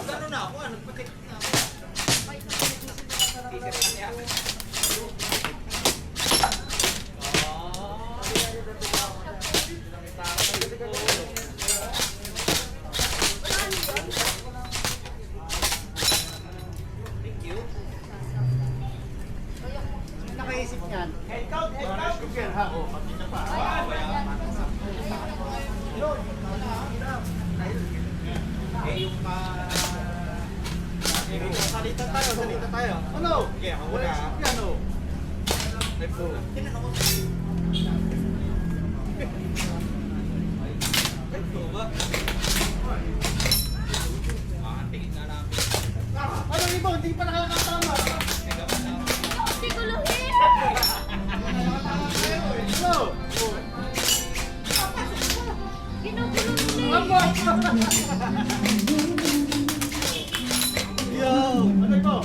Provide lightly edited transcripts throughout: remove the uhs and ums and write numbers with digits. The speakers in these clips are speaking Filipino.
Gano'n na ako, nagpatik na ako. Thank you. Nakaisip niyan. Head count, head count. Salita tayo. Ano? Okay, ako muna. Ano? Let's go. Tingnan ako. Let's go ba? Tingin na namin. Ano iba? Hindi pa nakakatama. Siguluhin! Ano? Ginugulo Aba! Yo! Ano ito?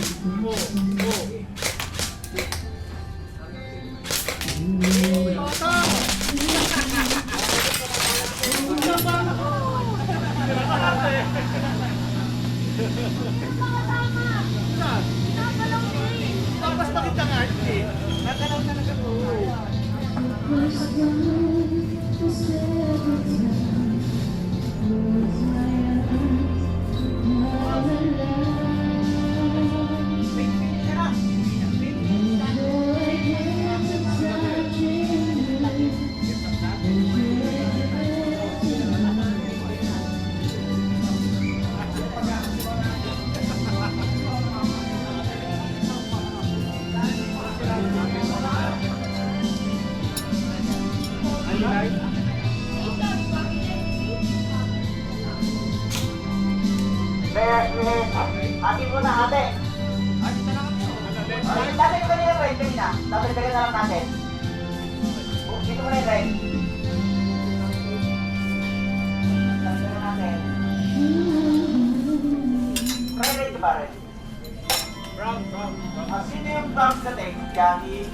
Bata! Tapos bakit ang arte? Nagalaw na nagalaw. Ate mo na, ate. Dati ko kanina ba yung kanina? Tapos dagdagan na lang natin. Dito mo na yung drive. Dagdagan natin. Try rate ba rin? Brown. Sino yung brown ka, Tek? Johnny?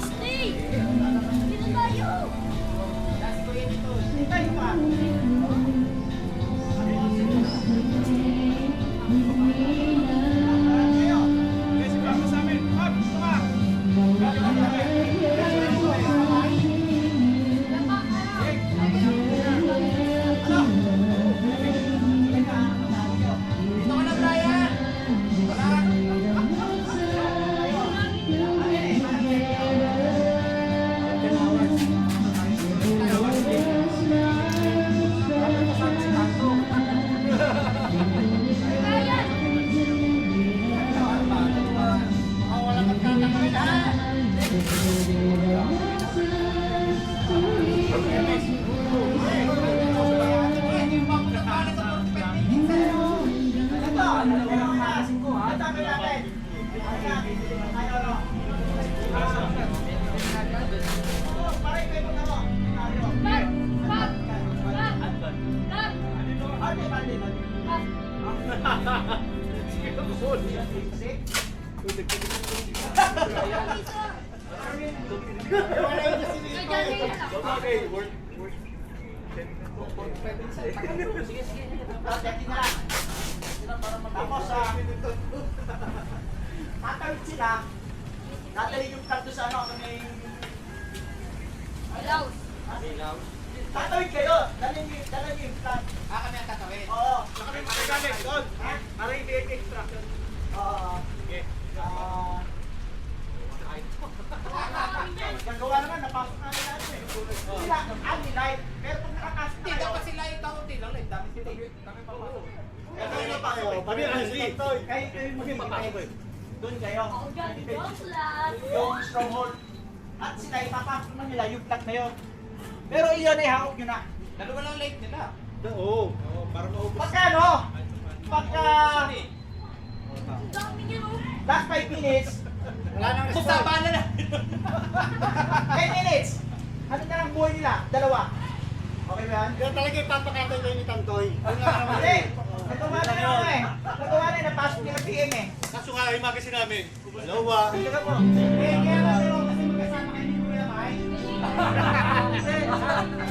Stay! Dito tayo! Tapos tatawid sila. Dadali yung card doon sa ano, may... Ilaw! Tatawid kayo! Dali yung card. Kami ang tatawid. Oo. Kami magagamit doon. Para hindi extraction. Oo. Okay. Gagawa naman, napasok namin natin eh. tayo. Pati ang si Tantoy. Kayo mag-defense. Doon kayo. Ako dyan, joke lang. Yung stronghold. At sila ipapasok na nila yung flag na yun. Pero iyon ay hawak nyo na. Dalawa lang light nila. Oo. Oo, para maubos. Pagka ano? Pagka Ang dami niya, oh. last 5 minutes, Wala nang Bustaba na lang. 10 minutes, ano na lang buhay nila? Dalawa. Okay ba yan? Kaya talaga ipapakatay kayo ni Tantoy. Yun nga naman. Hindi. Nagawa na naman eh. Nagawa na napasok nila PM eh. Kaso nga, yung magasin namin. Dalawa. Tingnan mo. Eh, kaya nga sa'yo kasi magkasama kayo ni Kuya Mai.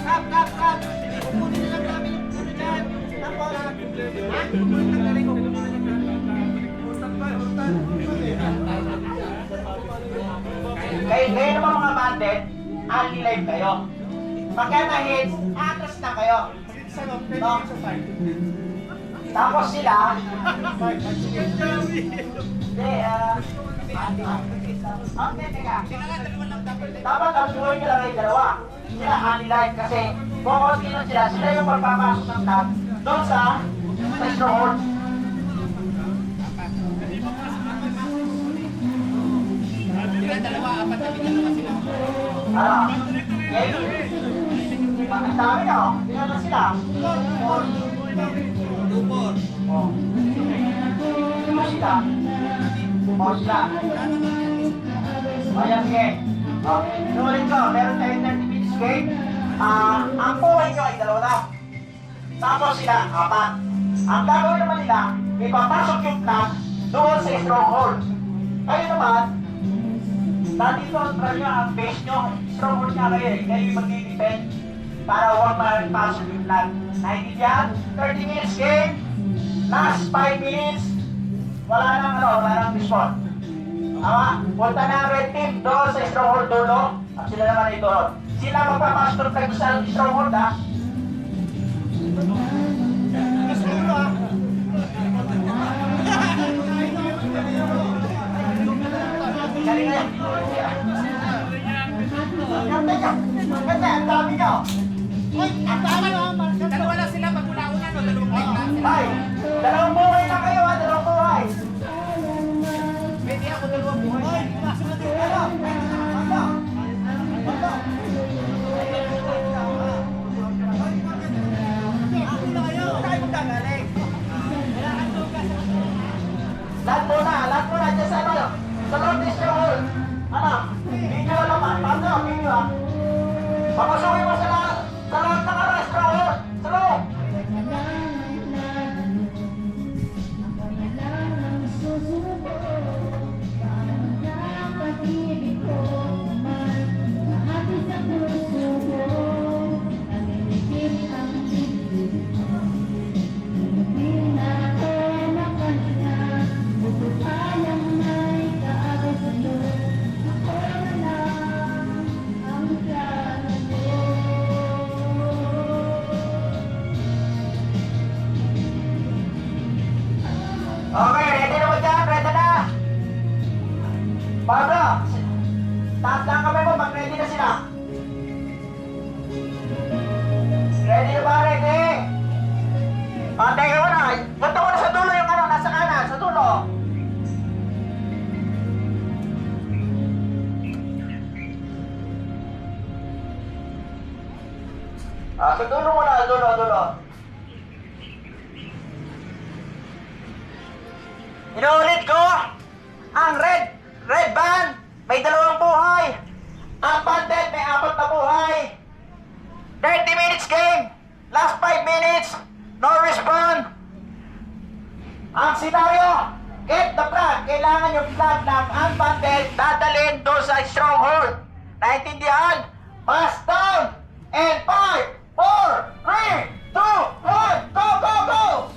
Kap. Kukunin na lang namin yung puno dyan. Tapos, ha? Tanggalin ko. Kayo naman mga bandit, anti-live kayo. Pagka na-hits, atras na kayo. No? Tapos sila, hindi, teka. Dapat ang buhay nila ay dalawa. Sila anti-live kasi kung sino sila yung magpapasok ng tag doon sa stronghold. Dalawa, apat na dalawa sila. Ang dami na, oh. Tingnan na sila. 2-4. Oh. Sino sila? Oh, sila. Ayan, sige. Okay. Inulit ko, meron tayong 30 minutes game. Ang buhay nyo ay dalawa na. Tapos sila, apat. Ang gagawin naman nila, ipapasok yung flag doon sa stronghold. Kayo naman, nandito ang base nyo, stronghold nga kayo eh. Kayo yung mag-defend para huwag makapasok yung flag. Naintindihan? 30 minutes game, last 5 minutes, wala nang response. Tama? Punta na ang red team doon sa stronghold dulo, at sila naman ay doon. Sila magpapasok tayo sa stronghold ha. Galing na yan. Ganda, ang dami nyo. Uy, ang dami nyo. Dalawa lang sila pag una-una, no? Dalawang light lang sila. Ay, dalawang buhay na kayo ha, dalawang buhay. Pwede ako dalawang buhay. Lahat muna, dyan sa ano, sa Lord Stronghold. Ano, video naman, paano, video ha. Papasukin mo sa lahat ng ano, Stronghold, sa loob. Okay, ready na mo dyan? Ready na? Pablo, taas lang kami mo pag ready na sila. Ready na ba? Ready? Pantay ka muna. Punta mo na sa dulo yung ano, nasa kanan, sa dulo. Sa dulo muna, dulo. Inuulit ko, ang red band, may dalawang buhay. Ang bandit, may 4 na buhay. 30 minutes game, last 5 minutes, no respond. Ang senaryo, get the flag. Kailangan yung flag ng ang bandit dadalhin doon sa stronghold. Naintindihan? Pass down, and 5, 4, 3, 2, 1, go, go, go!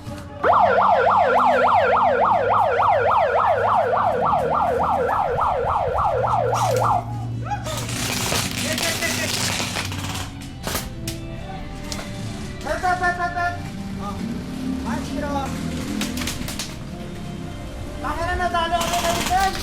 Bakit na natalo ako na rin?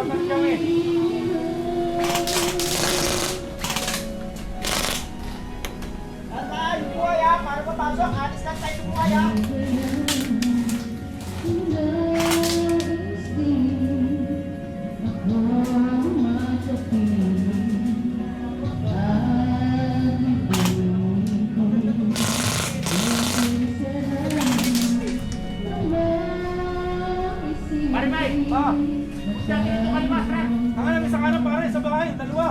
Dapat kami. Saan buhay ha? Para papasok, alis lang tayo buhay ha. Pare Mike! Ah, Gusto natin ito kalmas, Ram! ang alam, isa kanan pare, sa bahay, dalawa.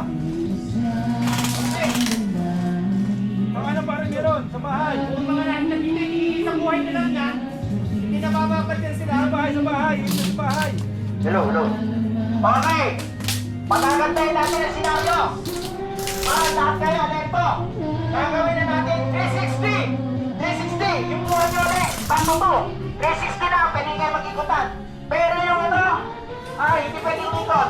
Ang alam pare meron, sa bahay. Kung mga nakita dito, isang buhay na lang yan. Hindi na bababad yan sila. Sa bahay, ito sa bahay. Hello. Okay. Pagkagantayin natin ang senaryo. Lahat kayo, alento. Gagawin na natin 360. 360. Yung buhay nyo ulit. Bago to. 360 lang. Pwede kayo mag-ikutan. Pero yung hindi pwede umikot.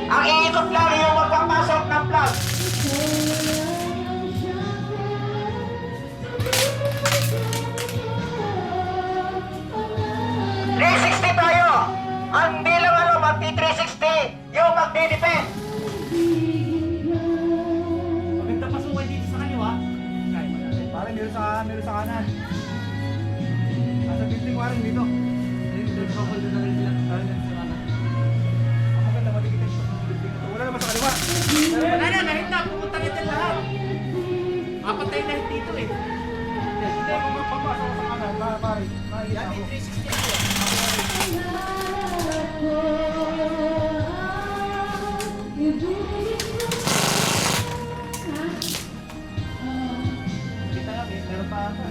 Ang iikot lang yung magpapasok ng plug. 360 tayo! Ang di lang magti-360, yung magdi-defend. Maganda pasukan dito sa kaliwa. Pare, meron sa kanan. Nasa building ko rin dito. Ang maganda, matigit ito. Wala naman sa kaliwa. Wala na, kahit na, pumunta na dyan lahat. Apat tayo lahat dito eh. Hindi, kung magpapasok ko sa kanan, pare, makikita ako. 360 na Kita nga, meron pa ata.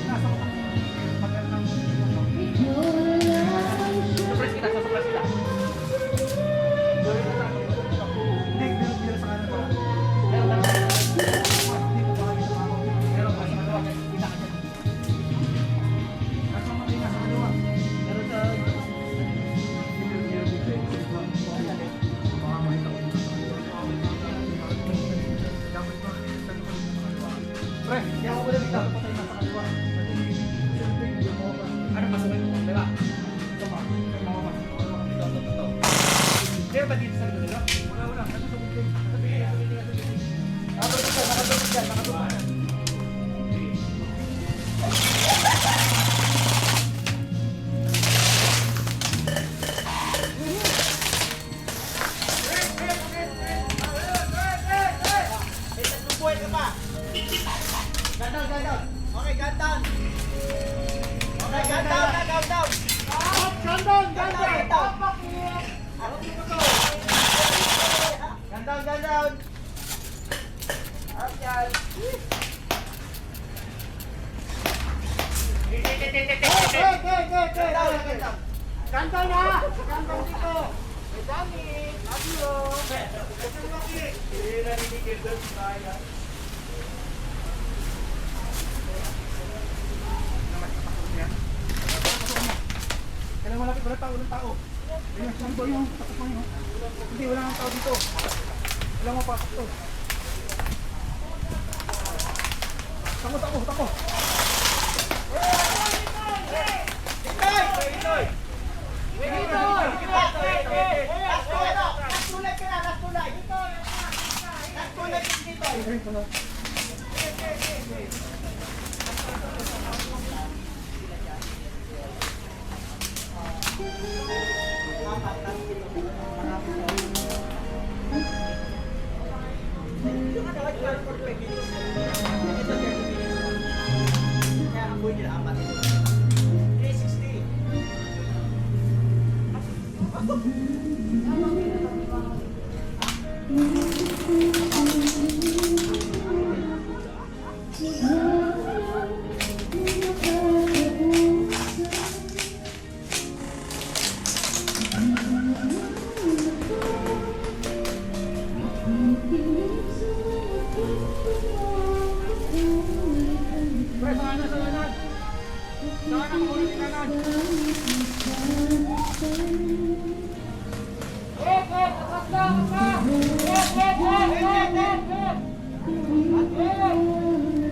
Nasa ko magandang Surprise kita, surprise kita. hindi, meron sa kanan pa. Meron lang. Dito pa kami sa mga meron pa sa kaliwa. Kita ka dyan. Nasa mga nasa kaliwa. Meron sa... Pre, hindi ako wala dito. Patay na sa kaliwa. Ano pasukan mo? Diba? Ito pa. May mga mas. Ito. Meron ba dito sa kaliwa? Wala. Ano sa building? Nakatulog dyan. Buhay ka pa. Gun down. Okay, gun down. Okay, gun down. Gun down. Okay. Ganda na! Ganda dito! May dami! Adiyo! Ito laki! Hindi narinig doon tayo. Kailan malapit, walang tao. Ayun, dito yung takot mo yun. Hindi, wala nang tao dito. Wala mapasok to. Tako! Itoy!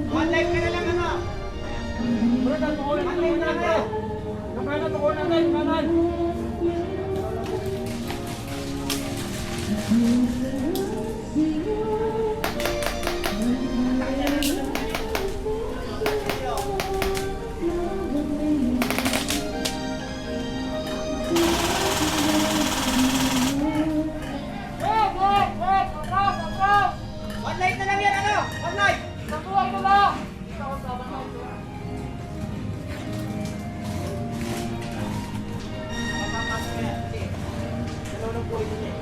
One life ka na lang ano? Tukunan natin. Panay! Isang buhay na lang! Mapapasok yan. Kasi, dalawa ng buhay niya.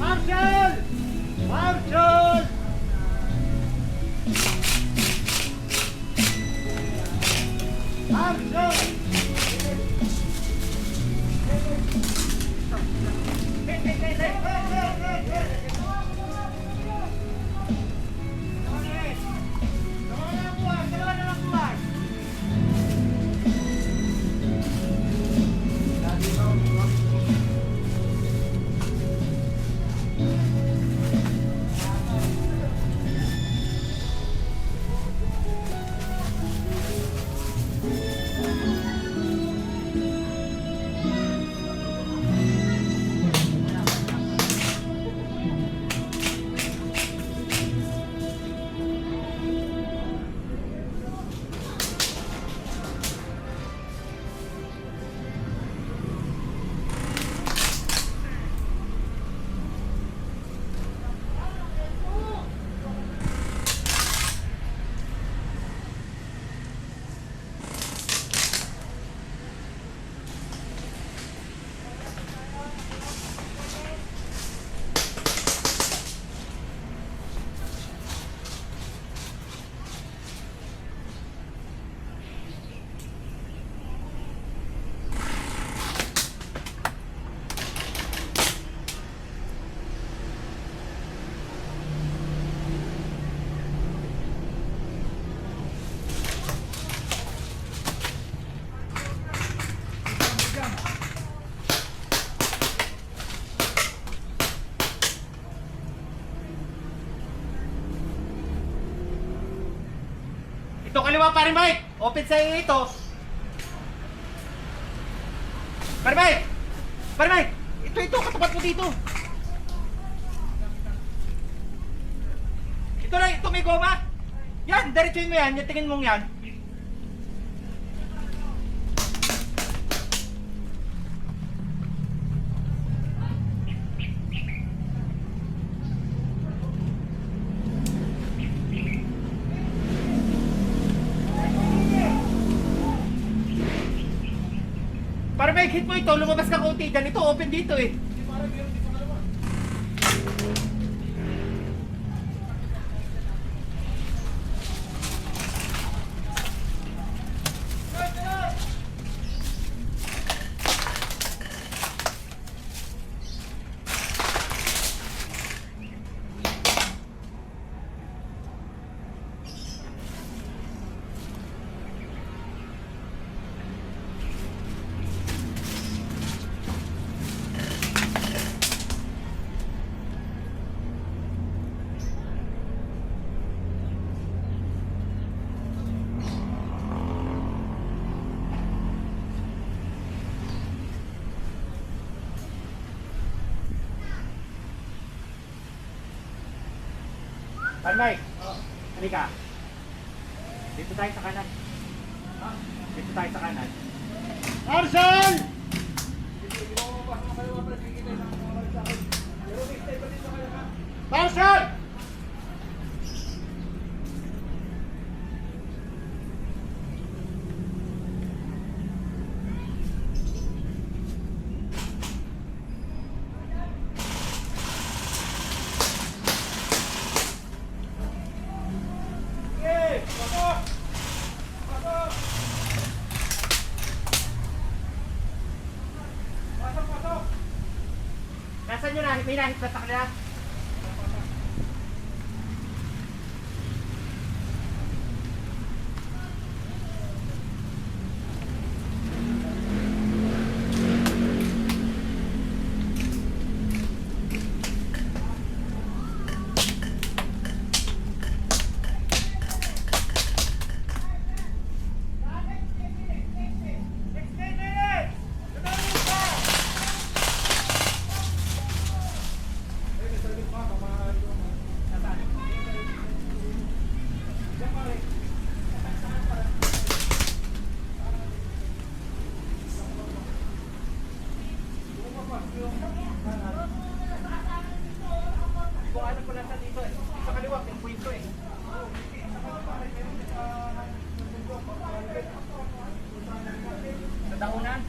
Marshal! Marshal! Marshal! Ito kaliwa pare Mike! Open sa'yo ito! Pare Mike! Pare Mike! Ito! Katapat mo dito! Ito lang! Ito may goma! Yan! Diretsuin mo yan! Yung tingin mong yan! Para may hit mo ito, lumabas ka konti dyan. Ito, open dito eh. Almay, halika. Dito tayo sa kanan. Dito tayo sa kanan. Marshal! Marshal! Sige, pasok! Pasok! Pasok, pasok! Nasaan yun? May nahit ba sa kanila? Next minute! Tumayo ka! Kung ano pala sa dito eh. Sa kaliwa, yung kwento eh. Sa daunan?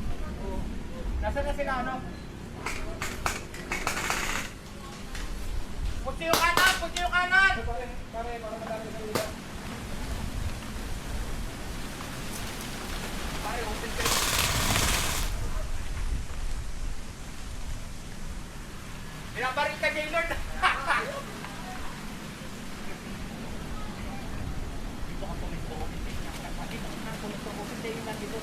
Nasaan na sila ano? Puti yung kanan! Puti yung kanan! Pare, open kayo. Binabarik ka, Jaylord! Dito ka pumisto ko. Dito ka pumisto ko. Dito ka dito.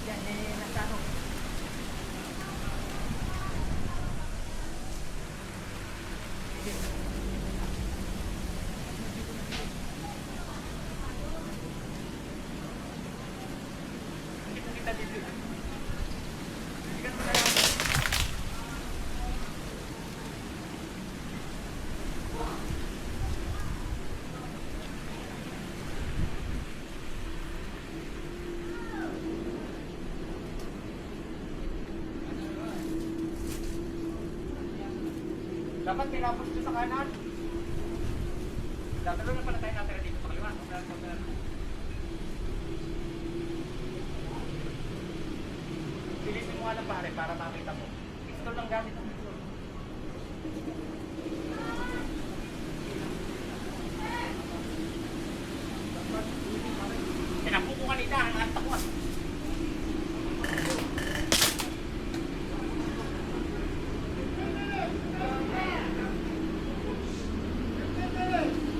Yan, nasa ano. Dito kita dito. Dito ka na. Dapat pinapos dito sa kanan. Dapat na pala tayo natira dito sa kaliwa. Pilitin mo nga lang pare para makita mo. Pistol lang gamit ang pistol. Tinapo ko kanina, hangat ako ah.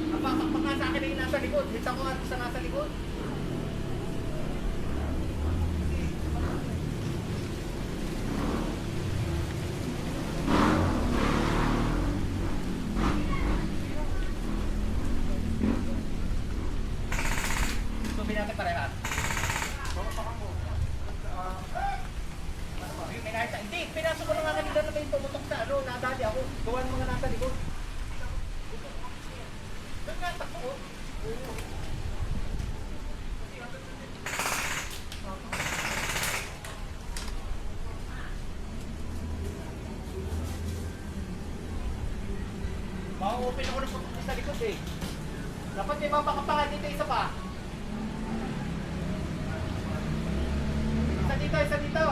Napakakpak nga sa akin na yung nasa likod. Hita ko nga sa nasa likod. Subi natin parehas. Yung may nakita. Hindi, pinasok ko na nga kanila na may tumutok sa ano. Nadali ako. Gawan mga nasa likod. Doon nga, takbo ko. Ma-open ako ng pagpunta sa likod eh. Dapat may mapakapangan dito isa pa. Isa dito, isa dito.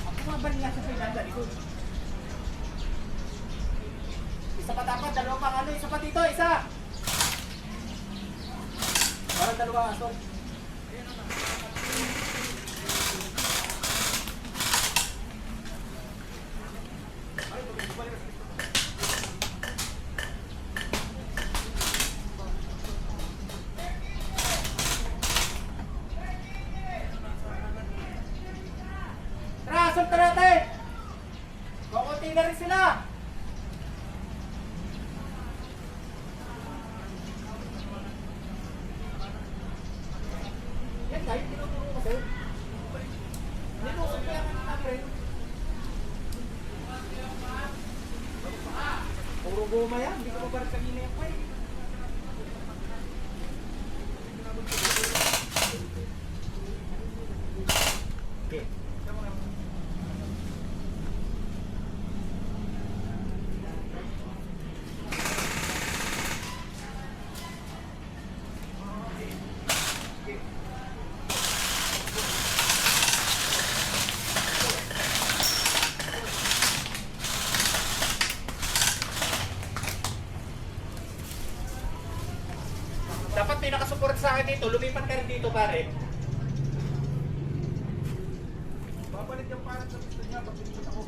Ako mga baliya sa pinag sa likod. Isa pa dapat, dalawa pang ano, isa pa dito, isa! Parang dalawa aso. Tara, asol natin! Kukunti na rin sila! Puro goma yan. Hindi ko mabarat kanina yan pa eh. Okay. Dapat may nakasupport sa akin dito. Lumipat ka rin dito, pare. Babalik yung parang sa gusto niya pag pinipot ako.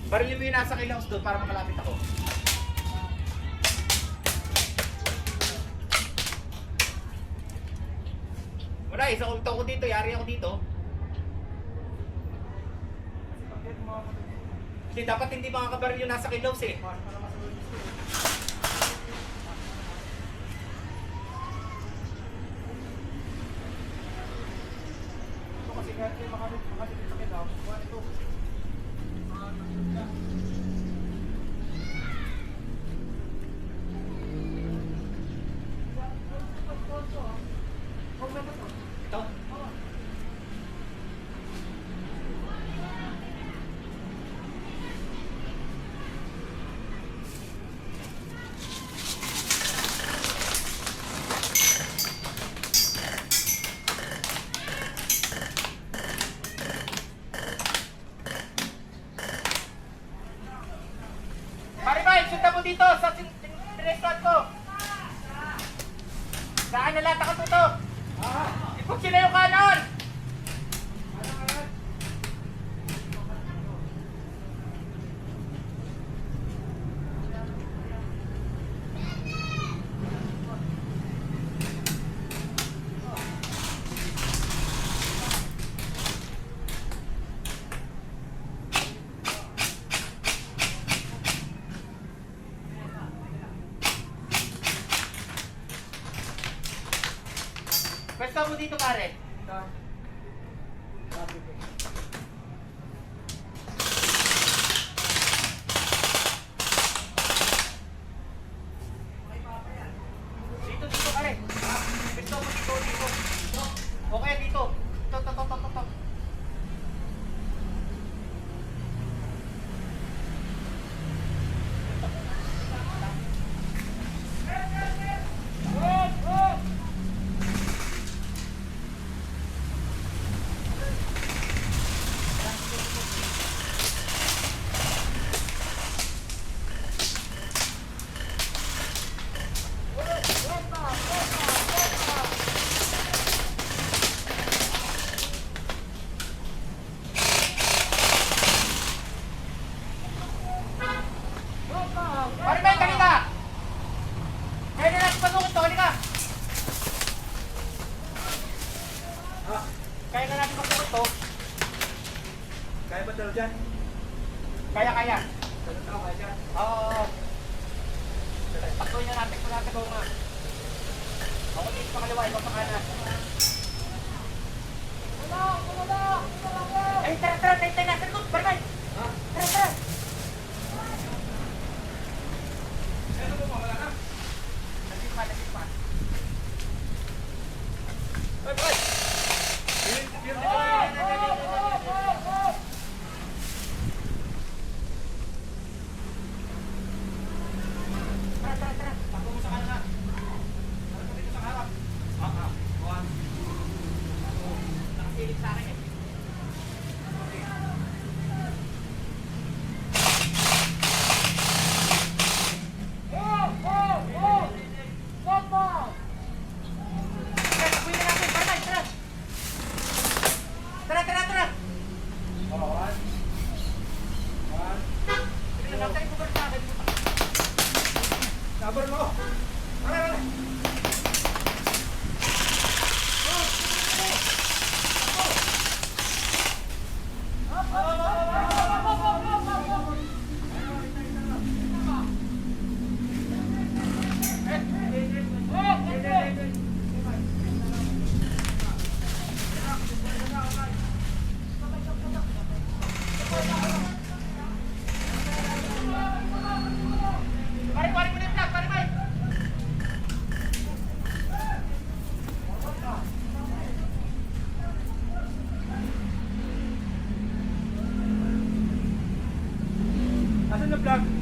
Barilin mo yung nasa kilaws doon para makalapit ako. Wala, isang ulto ko dito. Yari ako dito. Hindi, dapat hindi makakabaril yung nasa kilaws eh. Ito? Maribay, sunta mo dito sa restaurant ko. Saan na lahat ako tuto? Ipag sila yung kanon! Pwesto mo dito, pare. Dito, pare. Pwesto mo dito. Okay, dito. Ito. Maribay, dali ka! Kaya na natin pasukin to, halika! Kaya na natin pasukin to. Kaya ba daw dyan? Kaya. Kaya dyan? Oo. Patuloy na natin kung natin nga. Ako dito sa kaliwa, ikaw sa kanan. Ay, tara, tayo na. Sargot, Maribay! Tara! Ano mo, wala ka? Nagsit pa. Ay! Tara. Takbo mo sa kanan. Takbo dito sa harap. One. Nakasilip sa akin eh. Tara! One. Sabar mo. Wala. vlog.